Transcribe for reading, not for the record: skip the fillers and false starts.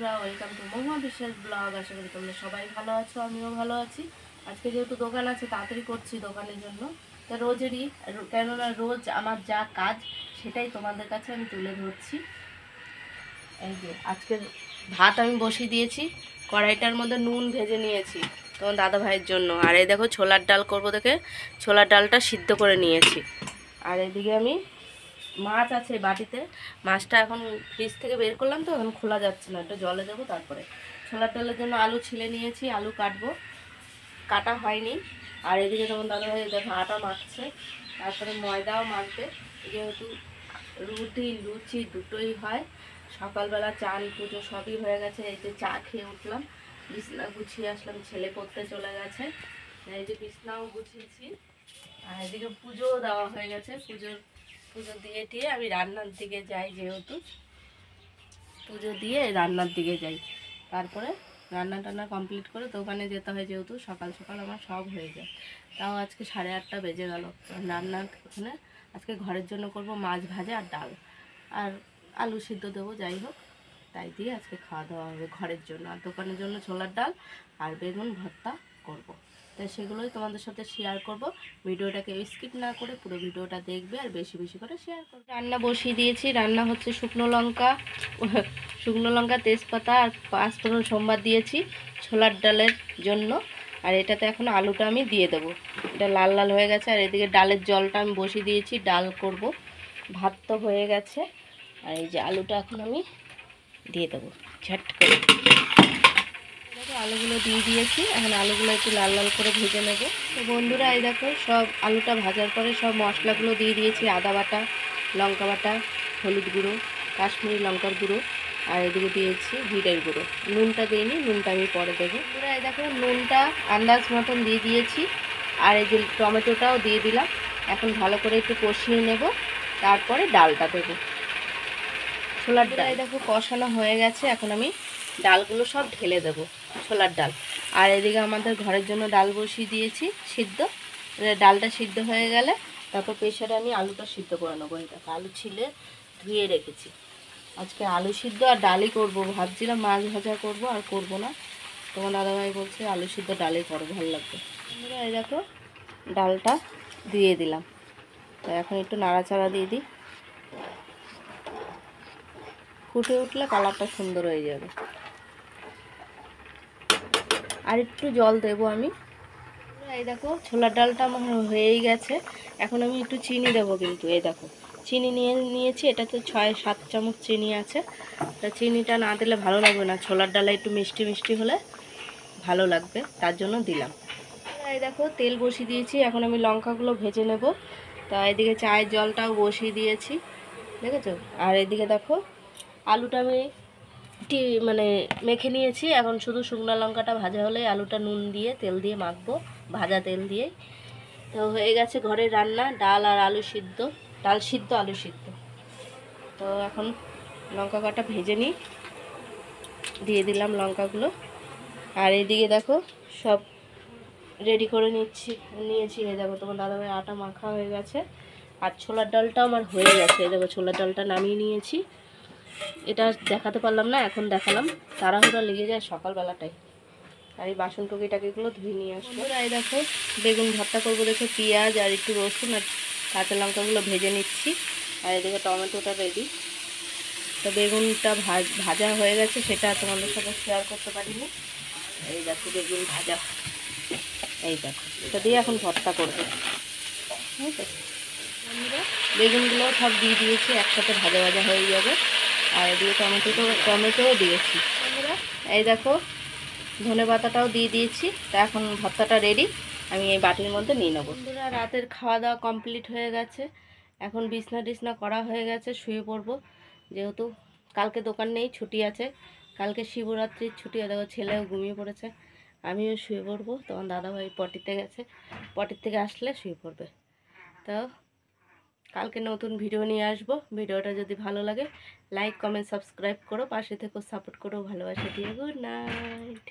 বন্ধুরা, welcome to মহুয়া বিশ্বাস blog. আশা করি তোমরা সবাই ভালো আছো, আমিও ভালো আছি। আজকে যেহেতু দোকান আছে, তাড়াতাড়ি করছি দোকানের জন্য। তা রোজেরই, কেননা রোজ আমার যা কাজ সেটাই তোমাদের কাছে আমি তুলে ধরছি। এই যে আজকের ভাত আমি বসিয়ে দিয়েছি, কড়াইটার মধ্যে নুন ভেজে নিয়েছি তোমার দাদা ভাইয়ের জন্য। আর এই দেখো ছোলার ডাল করবো দেখে ছোলার ডালটা সিদ্ধ করে নিয়েছি। আর এদিকে আমি মাছ আছে বাটিতে, মাছটা এখন ফ্রিজ থেকে বের করলাম তো এখন খোলা যাচ্ছে না, একটু জলে দেবো। তারপরে ছোলার ডালের জন্য আলু ছিলে নিয়েছি, আলু কাটবো, কাটা হয়নি। আর এদিকে তখন দাদাভাই দেখো আটা মাখছে, তারপরে ময়দাও মাখবে। যেহেতু লুচি দুটোই হয়, সকালবেলা চান পুজো সবই হয়ে গেছে। এই যে চা খেয়ে উঠলাম, বিছনা গুছিয়ে আসলাম, ছেলে পড়তে চলে গেছে। এই যে বিছনাও গুছিয়েছি, আর এদিকে পুজোও দেওয়া হয়ে গেছে। পুজো দিয়ে টিয়ে আমি রান্নার দিকে যাই, যেহেতু পুজো দিয়ে রান্নার দিকে যাই। তারপরে রান্না টান্না কমপ্লিট করে দোকানে যেতে হয়, যেহেতু সকাল সকাল আমার সব হয়ে যায়। তাও আজকে 8:30 বেজে গেল। রান্নার ওখানে আজকে ঘরের জন্য করব মাছ ভাজা আর ডাল, আর আলু সিদ্ধ দেবো, যাই হোক তাই দিয়ে আজকে খাওয়া দাওয়া হবে ঘরের জন্য। আর দোকানের জন্য ছোলার ডাল আর বেগুন ভর্তা করব। তাই সেগুলোই তোমাদের সাথে শেয়ার করব। ভিডিওটাকে স্কিপ না করে পুরো ভিডিওটা দেখবে আর বেশি বেশি করে শেয়ার করবে। রান্না বসিয়ে দিয়েছি, রান্না হচ্ছে শুকনো লঙ্কা তেজপাতা আর 5 ফোড়ন সোমবার দিয়েছি ছোলার ডালের জন্য। আর এটাতে এখন আলুটা আমি দিয়ে দেবো, এটা লাল লাল হয়ে গেছে। আর এদিকে ডালের জলটা আমি বসিয়ে দিয়েছি, ডাল করব। ভাত তো হয়ে গেছে, আর এই যে আলুটা এখন আমি দিয়ে দেবো ঝট করে। দেখো আলুগুলো দিয়ে দিয়েছি, এখন আলুগুলো একটু লাল লাল করে ভেজে নেব। তো বন্ধুরা, এই দেখো সব আলুটা ভাজার পরে সব মশলাগুলো দিয়ে দিয়েছি, আদা বাটা, লঙ্কা বাটা, হলুদ গুঁড়ো, কাশ্মীরি লঙ্কার গুঁড়ো, আর এদিকে দিয়েছি জিরের গুঁড়ো। নুনটা দিইনি, নুনটা আমি পরে দেবো। বন্ধুরা, এই দেখো নুনটা আন্দাজ মতন দিয়ে দিয়েছি, আর এই যে টমেটোটাও দিয়ে দিলাম। এখন ভালো করে একটু কষিয়ে নেব, তারপরে ডালটা দেবো, ছোলার ডাল। দেখো কষানো হয়ে গেছে, এখন আমি ডালগুলো সব ঢেলে দেবো, ছোলার ডাল। আর এদিকে আমাদের ঘরের জন্য ডাল বসিয়ে দিয়েছি সিদ্ধ। ডালটা সিদ্ধ হয়ে গেলে তারপর প্রেশারে আমি আলুটা সিদ্ধ করে নেবো। এটা আলু ছিলে ধুয়ে রেখেছি। আজকে আলু সিদ্ধ আর ডালই করবো, ভাবছিলাম মাছ ভাজা করব, আর করব না। তোমার দাদাভাই বলছে আলু সিদ্ধ ডালই করো, ভালো লাগবে। বন্ধুরা, এই দেখো ডালটা দিয়ে দিলাম, তো এখন একটু নাড়াচাড়া দিয়ে দিই। ফুটে উঠলে কালারটা সুন্দর হয়ে যাবে। আর একটু জল দেবো আমি। এই দেখো ছোলার ডালটা আমার হয়েই গেছে, এখন আমি একটু চিনি দেবো। কিন্তু এই দেখো চিনি নিয়েছি, এটাতে 6-7 চামচ চিনি আছে। তা চিনিটা না দিলে ভালো লাগবে না, ছোলার ডালে একটু মিষ্টি মিষ্টি হলে ভালো লাগবে, তার জন্য দিলাম। এই দেখো তেল বসিয়ে দিয়েছি, এখন আমি লঙ্কাগুলো ভেজে নেব। তা এদিকে চায়ের জলটাও বসিয়ে দিয়েছি, দেখেছো। আর এদিকে দেখো আলুটা আমি মানে মেখে নিয়েছি। এখন শুধু শুকনো লঙ্কাটা ভাজা হলে আলুটা নুন দিয়ে তেল দিয়ে মাখবো, ভাজা তেল দিয়ে। তো হয়ে গেছে ঘরের রান্না, ডাল আর আলু সিদ্ধ, ডাল সিদ্ধ আলু সিদ্ধ। তো এখন লঙ্কা কটা ভেজে নিই, দিয়ে দিলাম লঙ্কাগুলো। আর এইদিকে দেখো সব রেডি করে নিয়েছি। এই দেখো তোমার দাদাভাই আটা মাখা হয়ে গেছে, আর ছোলার ডালটা আমার হয়ে গেছে। এই দেখো ছোলার ডালটা নামিয়ে নিয়েছি। এটা দেখাতে পারলাম না, এখন দেখালাম, তাড়াহুড়া লেগে যায় সকালবেলাটাই। আর এই বাসন টুকিটাকিগুলো ধুয়ে নিয়ে আসবো। এই দেখো বেগুন ভর্তা করবো দেখে পেঁয়াজ আর একটু রসুন আর কাঁচা লঙ্কাগুলো ভেজে নিচ্ছি। আর এদিকে টমেটোটা রেডি। তো বেগুনটা ভাজা হয়ে গেছে, সেটা তোমাদের সাথে শেয়ার করতে পারিনি। এই দেখো বেগুন ভাজা, এই দেখো এটা দিয়ে এখন ভর্তা করবো। ঠিক আছে বন্ধুরা, বেগুনগুলো সব দিয়ে দিয়েছি, একসাথে ভাজা ভাজা হয়ে যাবে। আর এদিকে টমেটোও দিয়েছি। বন্ধুরা, এই দেখো ধনেপাতাটাও দিয়ে দিয়েছি। তা এখন ভর্তাটা রেডি, আমি এই বাটির মধ্যে নিয়ে নেবো। বন্ধুরা, রাতের খাওয়া দাওয়া কমপ্লিট হয়ে গেছে, এখন বিছনা টিছনা করা হয়ে গেছে, শুয়ে পড়বো। যেহেতু কালকে দোকান নেই, ছুটি আছে, কালকে শিবরাত্রির ছুটি। দেখো ছেলেও ঘুমিয়ে পড়েছে, আমিও শুয়ে পড়বো। তখন দাদাভাই পটিতে গেছে, পটির থেকে আসলে শুয়ে পড়বে। তো কালকে নতুন ভিডিও নিয়ে আসবো। ভিডিওটা যদি ভালো লাগে লাইক কমেন্ট সাবস্ক্রাইব করো, পাশে থেকেও সাপোর্ট করো, ভালোবাসা দিয়ে। Good night.